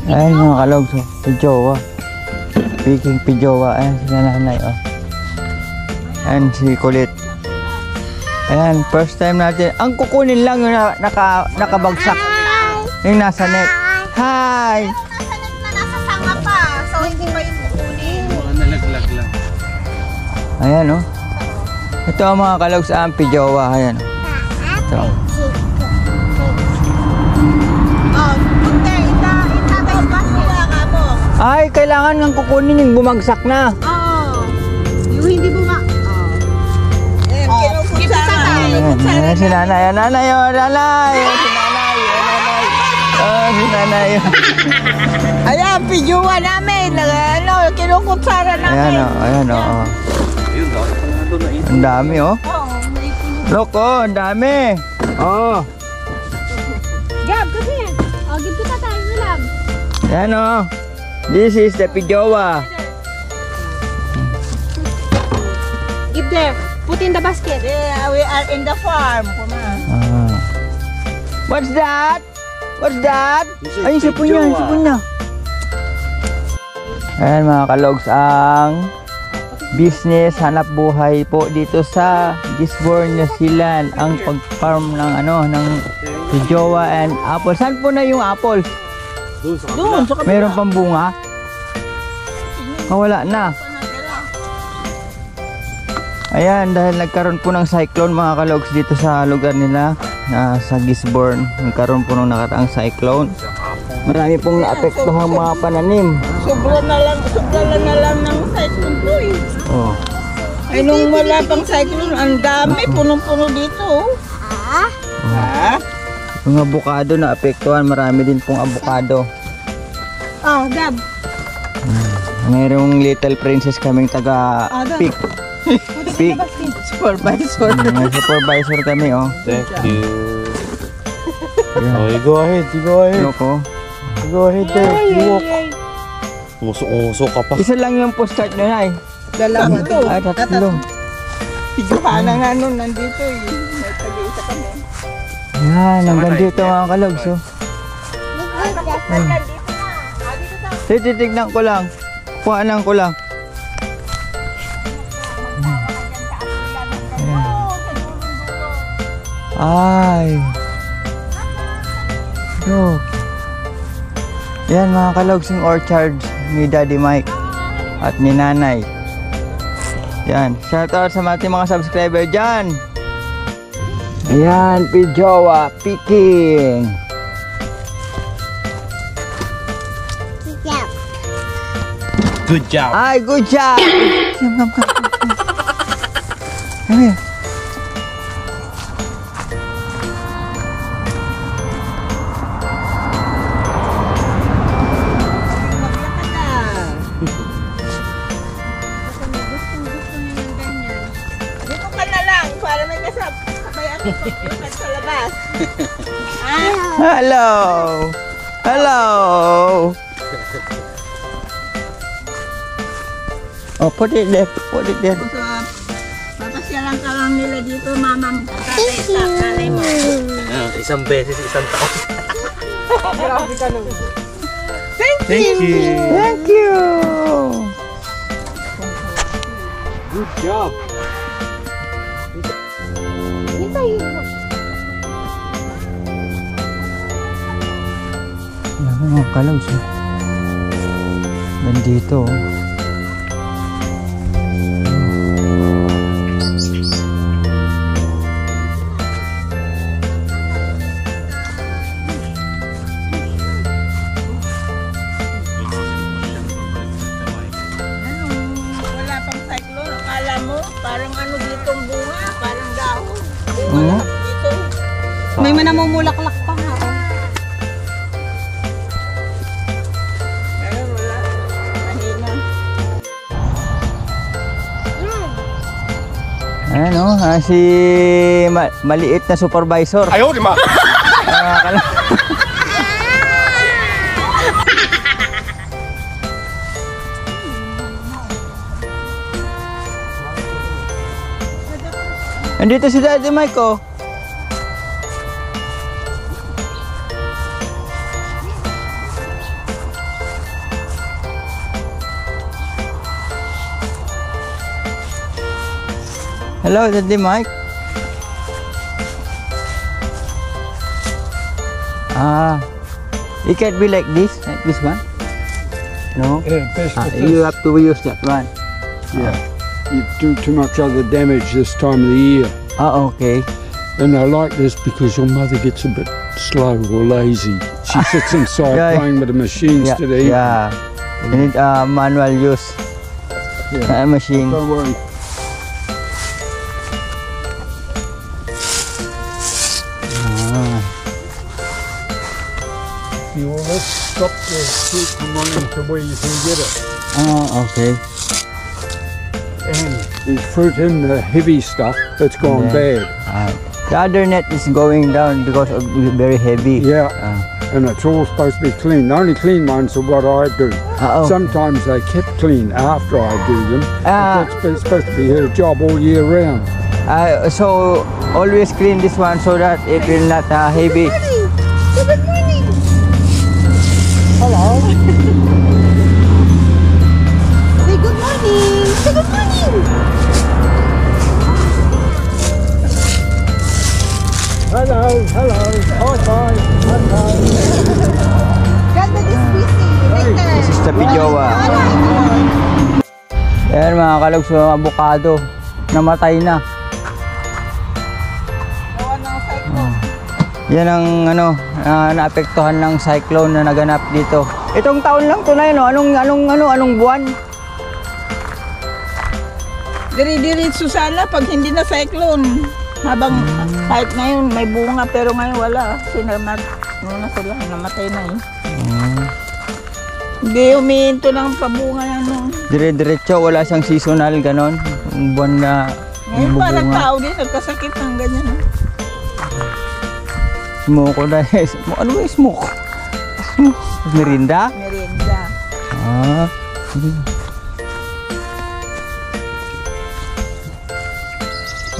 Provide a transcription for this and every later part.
Ayan mga kalog, so, pijowa. Speaking pijowa, ayan si nanay, oh. Ayan si kulit. Ayan, first time natin. Ang kukunin lang yung nakabagsak. Yung nasa net. Hi! Nasa net na nasa sanga pa. So hindi pa yung kukunin. Mga nalaglag lang. Ayan, oh. Ito ang mga kalog sa pijowa. Ayan. Ito. Ay, kailangan ng kukunin yung bumagsak na. Oo. Yung hindi buma... Ayan, si nanay. Nanay, oh, nanay. Si nanay, nanay. Oh, si nanay. Ayan, pijuwa namin. Kinukutsara namin. Ayan, oh. Ayun, dapat pa nga doon na ito. Ang dami, oh. Oo, may pinuha. Look, oh, ang dami. Oh. Gab, kasi. O, give ko tayo na lang. Ayan, oh. This is the pijowa. Give there. Put in the basket. Yeah, we are in the farm. Come on. Ah. What's that? What's that? This is Ay, sipon niya, pijowa. sipon niya. Ayan mga kalogs, ang business, hanap buhay po dito sa Gisborne, New Zealand. Ang pag-farm ng ng pijowa and apple. Saan po na yung apple? Doon sa Doon, sa kapila. Meron pang bunga? Wala na. Ayan, dahil nagkaroon po ng cyclone mga kalogs dito sa lugar nila sa Gisborne. Nagkaroon po ng nakaraang cyclone. Marami pong naapektuhang mga pananim. Sobra na lang ng cyclone to eh. Oh. Ay, nung wala pang cyclone, ang dami, punong-puno dito. Ha? Yung avocado na apektuhan, marami din pong avocado. Oh, Gab. Mayroong little princess kaming taga pick. Pick. Supervisor. May supervisor kami, oh. Thank you. Ayan. Oh, you go ahead, you go ahead. Look, oh. You go ahead there, you walk. Nguso ka pa. Isa lang yung postcard na Dalawa to. Ay, tatlo. Pijuhana nga nun, nandito eh. May tag-isa kami. Yan, hanggang dito mga kalogs, oh. Titignan ko lang. Kuhanan ko lang. Ay. Look. Yan mga kalogs yung orchard ni Daddy Mike at ni Nanay. Yan. Shoutout sa ating mga subscriber dyan. Yan. Pijowa picking. Good job. Ay, good job. Come. Come here. Dito ka na lang para may kasabay ako sa labas. Hello. Hello. Oh, put it there. Put it there. Papasyalan ka lang nila dito, mama mo. Tatay sa nanay mo. Isang beses, isang taon. Grabe ka nun. Thank you. Thank you. Good job. Yan mga kalogs. Nandito. Wala pang cyclone. Akala mo, parang ano ditong bunga, parang dahon. Ano? Dito. May manamumulaklak pa nga. Ayun, wala. Mahina. Ayan o, si maliit na supervisor. Ayaw, di ma. Andito si Daddy Mike, oh. Hello, Daddy Mike. It can't be like this one. No. Yeah, best You have to use that one. Yeah. You do too much other damage this time of the year. Okay. And I like this because your mother gets a bit slow or lazy. She sits inside Yeah. playing with the machines Yeah, today. yeah. You need manual use machine. Don't worry. You will let's stop the fruit from running to where you can get it. Okay. And there's fruit in the heavy stuff that's gone bad. The other net is going down because of very heavy. Yeah. And it's all supposed to be clean. The only clean ones are what I do. Sometimes they kept clean after I do them. But it's supposed to be a job all year round. So always clean this one so that it will not heavy. Good morning. Hello. Say good morning. Say good morning. Hello, hello, bye. God, is busy. This is the Pijowa. Ayan mga kalogs, yung avocado. Namatay na. Yan ang naapektuhan ng cyclone na naganap dito. Itong taon lang to na yun, anong buwan? Diri-diritso sana pag hindi na cyclone. Habang kahit ngayon may bunga pero ngayon wala. Namatay na eh. Hindi humihinto ng pabunga yan. Dire-diretso, wala siyang seasonal ganon. Yung buwan na Ngayon parang tao din nagkasakit ng ganyan. Smoke na eh. Ano ba yung smoke? Merinda? Merienda.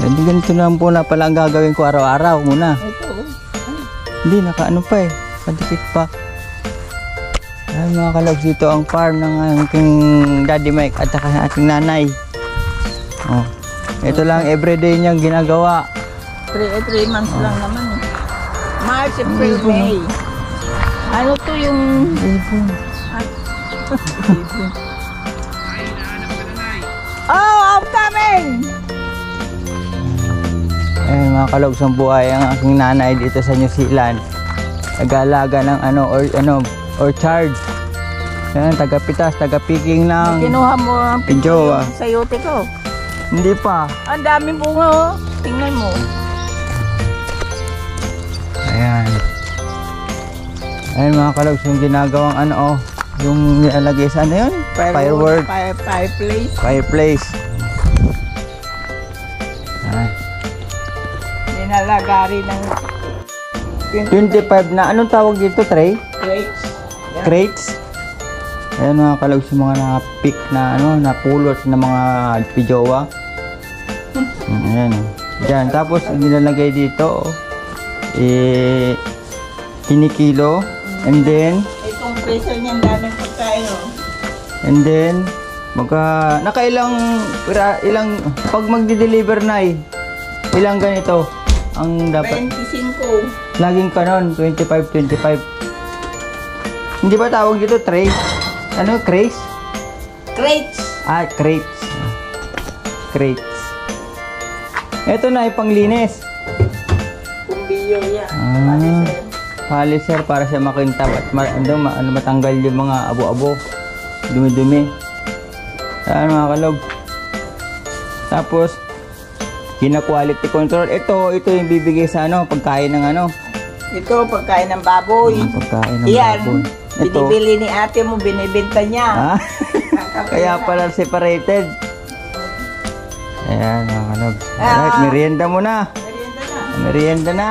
Hindi ganito lang po na pala ang gagawin ko araw-araw muna. Ito. Hindi, nakaano pa eh. Padikit pa. Ayan mga kalogs, dito ang farm ng aking Daddy Mike at saka ng ating nanay. Ito lang everyday niyang ginagawa. 3 months lang naman eh. March, April, May. Ano to yung... Ibon. Oh, I'm coming! Ayan mga kalogs, ang buhay ang aking nanay dito sa New Zealand. Nag-aalaga ng orchard. Ayan, taga-pitas, taga-picking ng... Kinuha mo ang Pijowa. yung sayote ko. Hindi pa. Ang daming bunga oh. Tingnan mo. Ayan. Ayan mga kalogs, yung ginagawang yung nilalagay sa ano yun? Firework. Fireplace. Fireplace. Nilalagari ng 25 na, anong tawag dito, tray? crates. Crates. Ayan mga kalogs, yung mga na-pick na napulot na mga pijowa. Ayan. Diyan. Tapos, nilalagay dito, kinikilo. And then, Itong freezer niyan, daming pagkain oh. and then, pag magdi-deliver na ilang ganito ang dapat? 25. Laging kanon, 25. Hindi ba tawag dito tray? Ano, crates? Crates. Crates. Crates. Ito na, panglinis. Kumbiyo yan. Polisher para siya makintab at matanggal yung mga abo-abo. Dumi-dumi. Ayan mga kalog. Tapos, quality control. Ito yung bibigay sa pagkain ng Ito, pagkain ng baboy. Pagkain ng Yan, baboy. Ito. binibili ni ate mo, binibenta niya. Kaya pala separated. Ayan mga kalog. Alright, merienda muna. Merienda na. Merienda na.